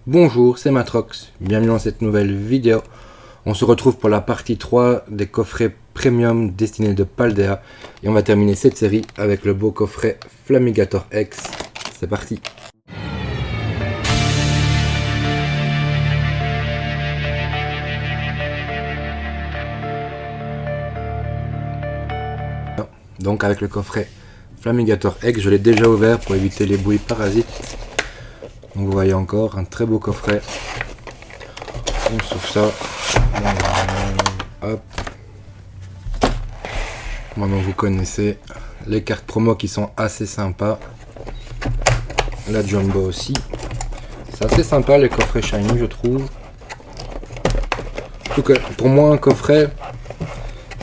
Bonjour, c'est Matrox, bienvenue dans cette nouvelle vidéo. On se retrouve pour la partie 3 des coffrets premium destinés de Paldea. Et on va terminer cette série avec le beau coffret Flamigator X. C'est parti. Donc avec le coffret Flamigator X, je l'ai déjà ouvert pour éviter les bouilles parasites. Donc vous voyez encore un très beau coffret. On s'ouvre ça. Hop. Maintenant vous connaissez les cartes promo qui sont assez sympas. La Jumbo aussi. C'est assez sympa les coffrets shiny, je trouve. En tout cas, pour moi un coffret,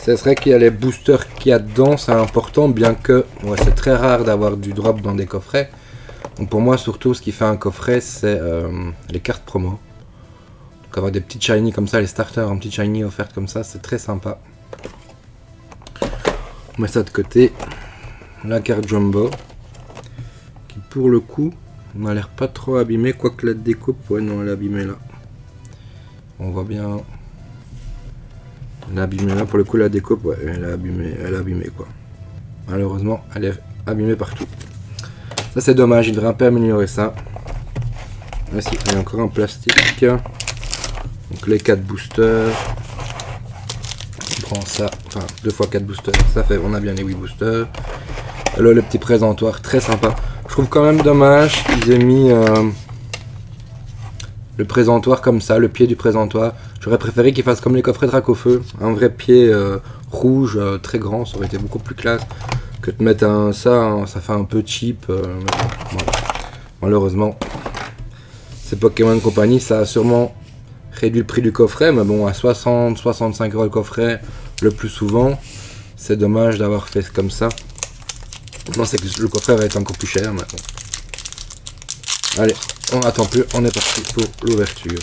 ce serait qu'il y a les boosters qu'il y a dedans, c'est important, bien que c'est très rare d'avoir du drop dans des coffrets. Donc pour moi surtout ce qui fait un coffret c'est les cartes promo. Donc avoir des petites shiny comme ça, les starters en petites shiny offertes comme ça, c'est très sympa. On met ça de côté. La carte Jumbo qui pour le coup n'a l'air pas trop abîmée, quoique la découpe, ouais non elle est abîmée là. On voit bien l'abîmée là, pour le coup la découpe, ouais elle est abîmée quoi. Malheureusement elle est abîmée partout. Ça c'est dommage, il devrait un peu améliorer ça. Là si, il y a encore un plastique. Donc les 4 boosters. On prend ça, enfin 2 x 4 boosters, ça fait, on a bien les 8 boosters. Et là le petit présentoir, très sympa. Je trouve quand même dommage qu'ils aient mis le présentoir comme ça, le pied du présentoir. J'aurais préféré qu'ils fassent comme les coffrets Dracofeu, un vrai pied rouge très grand, ça aurait été beaucoup plus classe. Que de mettre ça fait un peu cheap. Voilà. Malheureusement, c'est Pokémon Company, ça a sûrement réduit le prix du coffret, mais bon, à 60-65 € le coffret, le plus souvent, c'est dommage d'avoir fait comme ça. Non, c'est que le coffret va être encore plus cher maintenant. Allez, on n'attend plus, on est parti pour l'ouverture.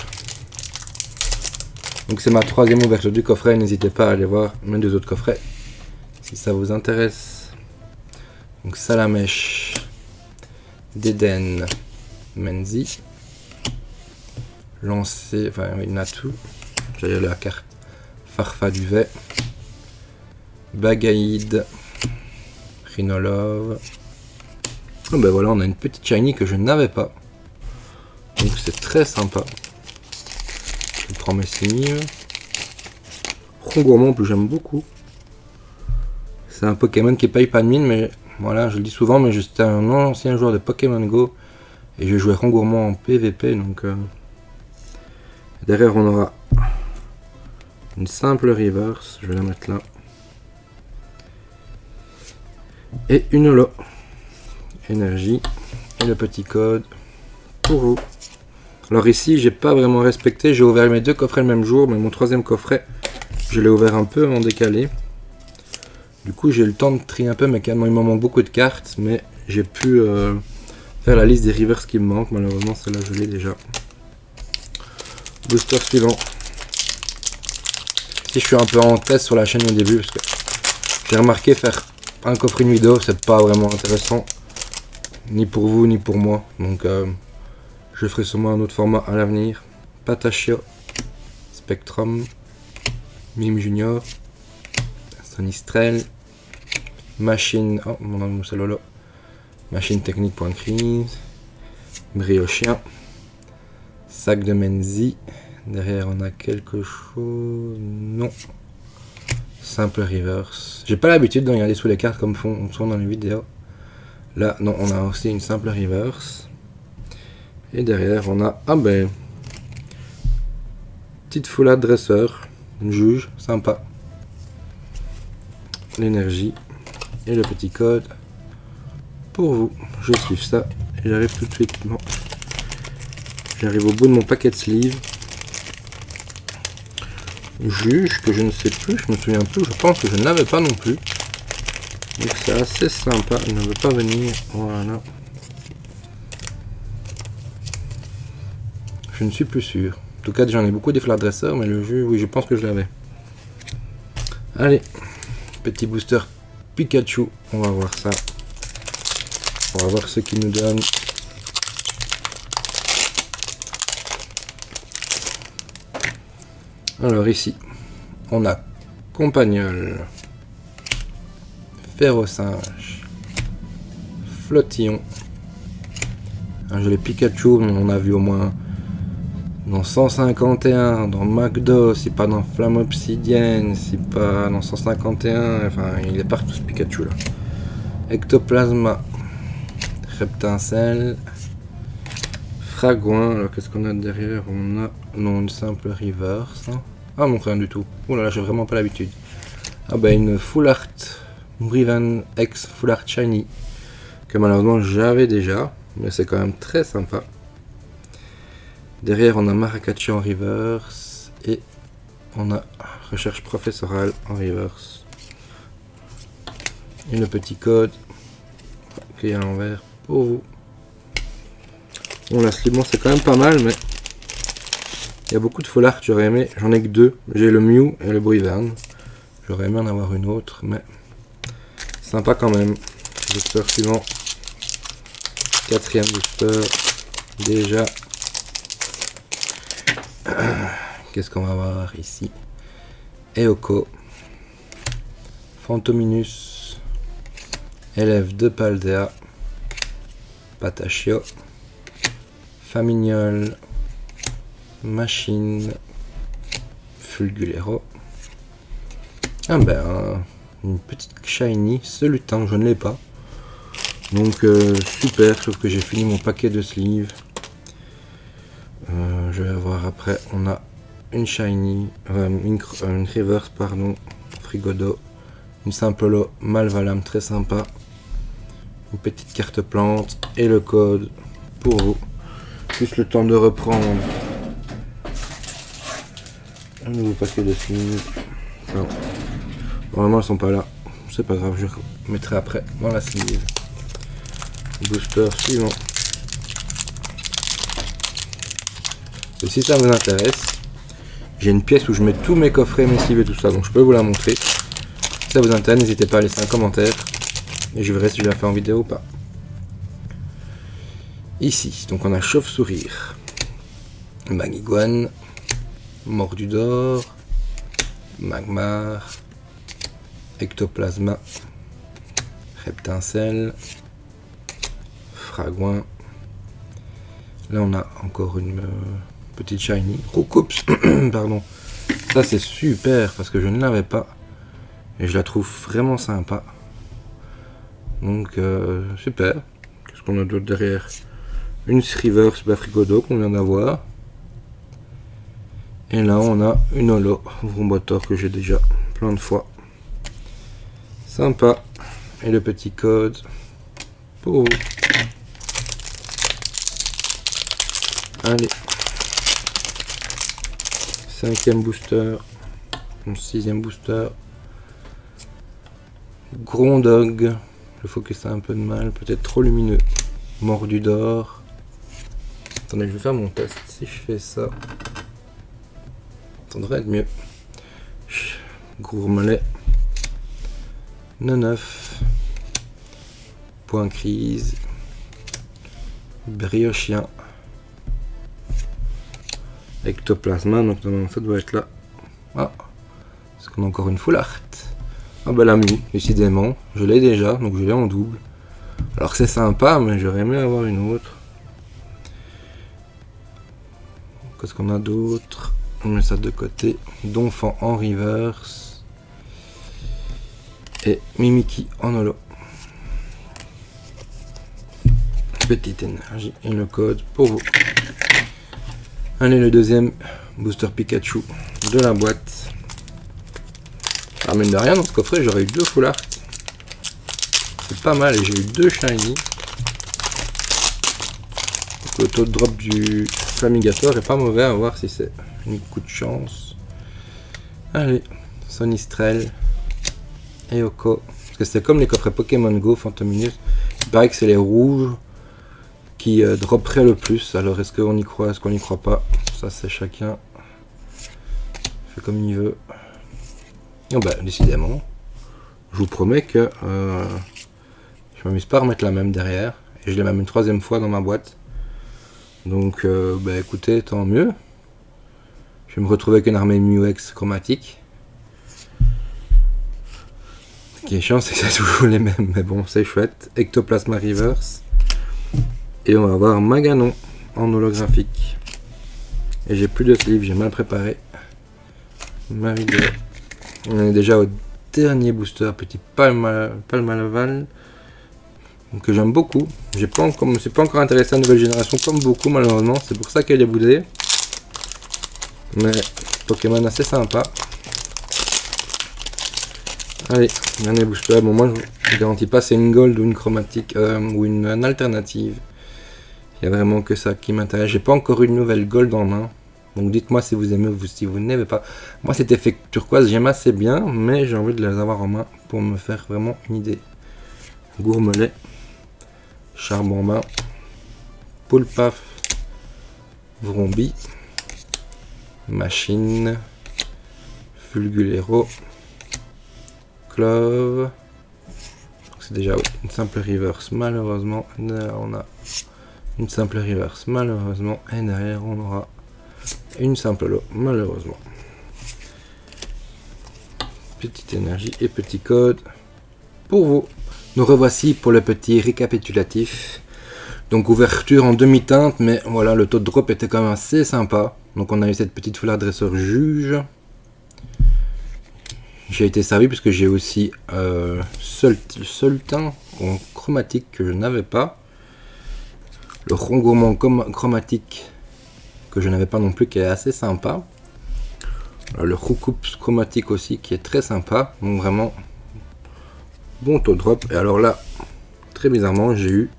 Donc c'est ma 3e ouverture du coffret, n'hésitez pas à aller voir mes 2 autres coffrets si ça vous intéresse. Donc Salamèche d'Eden Menzi, lancé, enfin il y en a tout, j'ai la carte Farfaduvet, Bagaïd, Rhinolove. Oh ben voilà, on a une petite shiny que je n'avais pas, donc c'est très sympa. Je prends mes signes. Rongourmand, en plus j'aime beaucoup. C'est un Pokémon qui paye pas de mine, mais voilà, je le dis souvent, mais j'étais un ancien joueur de Pokémon Go et je jouais Rongourmand en PVP, donc derrière on aura une simple reverse, je vais la mettre là, et une holo énergie et le petit code pour vous. Alors ici j'ai pas vraiment respecté, j'ai ouvert mes 2 coffrets le même jour, mais mon 3e coffret je l'ai ouvert un peu en décalé. Du coup j'ai eu le temps de trier un peu, mais il m'en manque beaucoup de cartes, mais j'ai pu faire la liste des reverse qui me manquent. Malheureusement celle-là je l'ai déjà. Booster suivant. Si je suis un peu en test sur la chaîne au début, parce que j'ai remarqué faire un coffret une vidéo c'est pas vraiment intéressant, ni pour vous ni pour moi, donc je ferai sûrement un autre format à l'avenir. Patachio, Spectrum, Mime Junior, Sonistrel, Machine, oh mon nom c'est Lolo, Machine Technique Point de Crise, Briochien, Sac de Menzi, derrière on a quelque chose, non, simple reverse. J'ai pas l'habitude de regarder sous les cartes comme on font dans les vidéos. Là non, on a aussi une simple reverse. Et derrière on a, ah ben, petite foulade dresseur, juge, sympa. L'énergie et le petit code pour vous. Je suis ça et j'arrive tout de suite. Bon. J'arrive au bout de mon paquet de sleeves. Juge que je ne sais plus, je me souviens plus, je pense que je ne l'avais pas non plus. Donc c'est assez sympa, il ne veut pas venir. Voilà. Je ne suis plus sûr. En tout cas, j'en ai beaucoup des flat dresseurs, mais le jeu, oui, je pense que je l'avais. Allez, petit booster Pikachu, on va voir ça. On va voir ce qu'il nous donne. Alors ici, on a Compagnol, Ferrosinge, Flottillon, un joli Pikachu, on a vu au moins dans 151, dans McDo, si pas dans Flamme Obsidienne, si pas dans 151, enfin il est partout ce Pikachu là. Ectoplasma, Reptincelle, Fragouin, alors qu'est-ce qu'on a derrière? On a, non, une simple reverse. Hein. Ah non, rien du tout. Oh là là, j'ai vraiment pas l'habitude. Ah bah une Full Art Riven X Full Art Shiny, que malheureusement j'avais déjà, mais c'est quand même très sympa. Derrière on a Maracatchi en reverse, et on a Recherche Professorale en reverse. Et le petit code qui est à l'envers pour vous. Bon, la slip, c'est quand même pas mal, mais il y a beaucoup de full art, j'aurais aimé. J'en ai que deux. J'ai le Mew et le Brivern. J'aurais aimé en avoir une autre, mais sympa quand même. Booster suivant. 4e booster. Déjà. Qu'est-ce qu'on va voir ici? Eoko. Fantominus. Élève de Paldea. Patachio. Famignol, Machine, Fulgulero. Ah ben, une petite shiny, ce lutin, je ne l'ai pas. Donc super, sauf que j'ai fini mon paquet de sleeves. Je vais voir après, on a une shiny, une reverse, pardon, Frigodo, une simple holo Malvalam très sympa, une petite carte plante et le code pour vous. Plus le temps de reprendre un nouveau paquet de sleeves. Non. Normalement elles sont pas là, c'est pas grave, je mettrai après dans la sleeve. Booster suivant. Et si ça vous intéresse, j'ai une pièce où je mets tous mes coffrets, mes sleeves et tout ça, donc je peux vous la montrer. Si ça vous intéresse, n'hésitez pas à laisser un commentaire et je verrai si je la fais en vidéo ou pas. Ici, donc on a Chauve-Sourire, Magiguane, Mordudor, Magmar, Ectoplasma, Reptincelle, Fragouin. Là on a encore une petite shiny, Roucoups, pardon. Ça c'est super parce que je ne l'avais pas et je la trouve vraiment sympa. Donc super. Qu'est-ce qu'on a d'autre derrière? Une Reverse Frigodo qu'on vient d'avoir. Et là on a une holo Vrombotor que j'ai déjà plein de fois. Sympa. Et le petit code pour vous. Allez. 5e booster. 6e booster. Grondog. Le focus a un peu de mal. Peut-être trop lumineux. Mordudor. Attendez, je vais faire mon test. Si je fais ça, ça devrait être mieux. Gourmelet. Neuf. Point crise. Briochien. Ectoplasma, donc normalement ça doit être là. Ah, est-ce qu'on a encore une full art? Ah bah la Mew, décidément, je l'ai déjà, donc je l'ai en double. Alors c'est sympa, mais j'aurais aimé avoir une autre. Qu'est-ce qu'on a d'autre? On met ça de côté. Donphan en reverse. Et Mimikyu en holo. Petite énergie et le code pour vous. Allez, le deuxième booster Pikachu de la boîte. Ah, mine de rien, dans ce coffret, j'aurais eu 2 full art. C'est pas mal et j'ai eu 2 shiny. Donc, le taux de drop du Flamigator est pas mauvais, à voir si c'est un coup de chance. Allez, Sonistrel, Eoko. Parce que c'est comme les coffrets Pokémon Go, Fantominus. Il paraît que c'est les rouges qui dropperaient le plus. Alors est-ce qu'on y croit, est-ce qu'on n'y croit pas? Ça c'est chacun fait comme il veut. Oh bah décidément, je vous promets que je m'amuse pas à remettre la même derrière. Et je l'ai même une 3e fois dans ma boîte. Donc bah écoutez, tant mieux. Je vais me retrouver avec une armée Muex chromatique. Ce qui est chiant, c'est que c'est toujours les mêmes, mais bon, c'est chouette. Ectoplasma Reverse. Et on va avoir Maganon en holographique. Et j'ai plus de sleeve, j'ai mal préparé ma vidéo. On est déjà au dernier booster, petit Palmalaval, que j'aime beaucoup. Je ne me suis pas encore intéressé à la nouvelle génération comme beaucoup malheureusement, c'est pour ça qu'elle est boudée. Mais Pokémon assez sympa. Allez, dernier booster. Bon, moi je ne garantis pas c'est une gold ou une chromatique ou une alternative. Il n'y a vraiment que ça qui m'intéresse. J'ai pas encore une nouvelle gold en main. Donc dites-moi si vous aimez ou si vous n'aimez pas. Moi cet effet turquoise j'aime assez bien, mais j'ai envie de les avoir en main pour me faire vraiment une idée. Gourmelet, Charbonbain, Poulpaf, Vrombi, Machine, Fulgulero, Clove. C'est déjà une simple reverse malheureusement. On a une simple reverse malheureusement. Et derrière on aura une simple lot malheureusement. Petite énergie et petit code pour vous. Nous revoici pour le petit récapitulatif. Donc ouverture en demi-teinte, mais voilà, le taux de drop était quand même assez sympa. Donc on a eu cette petite foulard dresseur juge. J'ai été servi puisque j'ai aussi Sultan en chromatique que je n'avais pas. Le rond gourmand chromatique que je n'avais pas non plus, qui est assez sympa. Le Roucoups chromatique aussi, qui est très sympa. Donc vraiment, bon taux de drop. Et alors là, très bizarrement, j'ai eu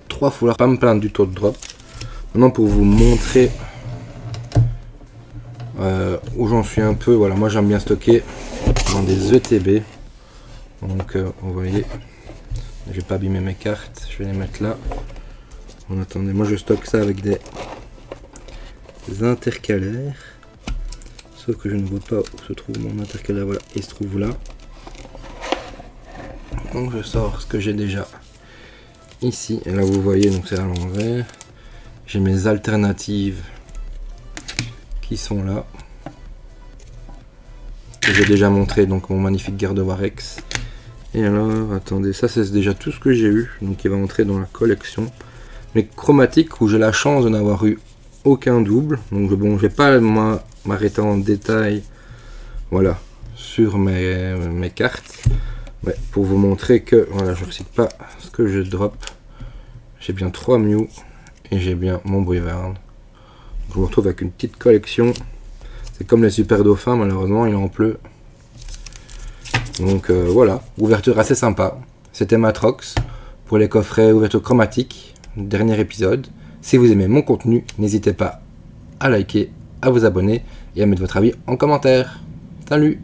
3 foulards, pas me plaindre du taux de drop. Maintenant, pour vous montrer où j'en suis un peu, voilà, moi j'aime bien stocker dans des ETB. Donc, vous voyez, je vais pas abîmer mes cartes, je vais les mettre là. Bon, attendez, moi je stocke ça avec des intercalaires. Sauf que je ne vois pas où se trouve mon intercalaire, voilà, il se trouve là. Donc je sors ce que j'ai déjà ici, et là vous voyez, donc c'est à l'envers. J'ai mes alternatives qui sont là, que j'ai déjà montré, donc mon magnifique Gardevoir Rex. Et alors, attendez, ça c'est déjà tout ce que j'ai eu, donc il va entrer dans la collection. Mais chromatiques où j'ai la chance de n'avoir eu aucun double, donc bon, je vais pas m'arrêter en détail, voilà, sur mes cartes. Ouais, pour vous montrer que, voilà, je ne cite pas ce que je drop. J'ai bien 3 Mew et j'ai bien mon Brivern. Je me retrouve avec une petite collection. C'est comme les super dauphins, malheureusement il en pleut. Donc voilà, ouverture assez sympa. C'était Matrox pour les coffrets ouverture chromatique, dernier épisode. Si vous aimez mon contenu, n'hésitez pas à liker, à vous abonner et à mettre votre avis en commentaire. Salut!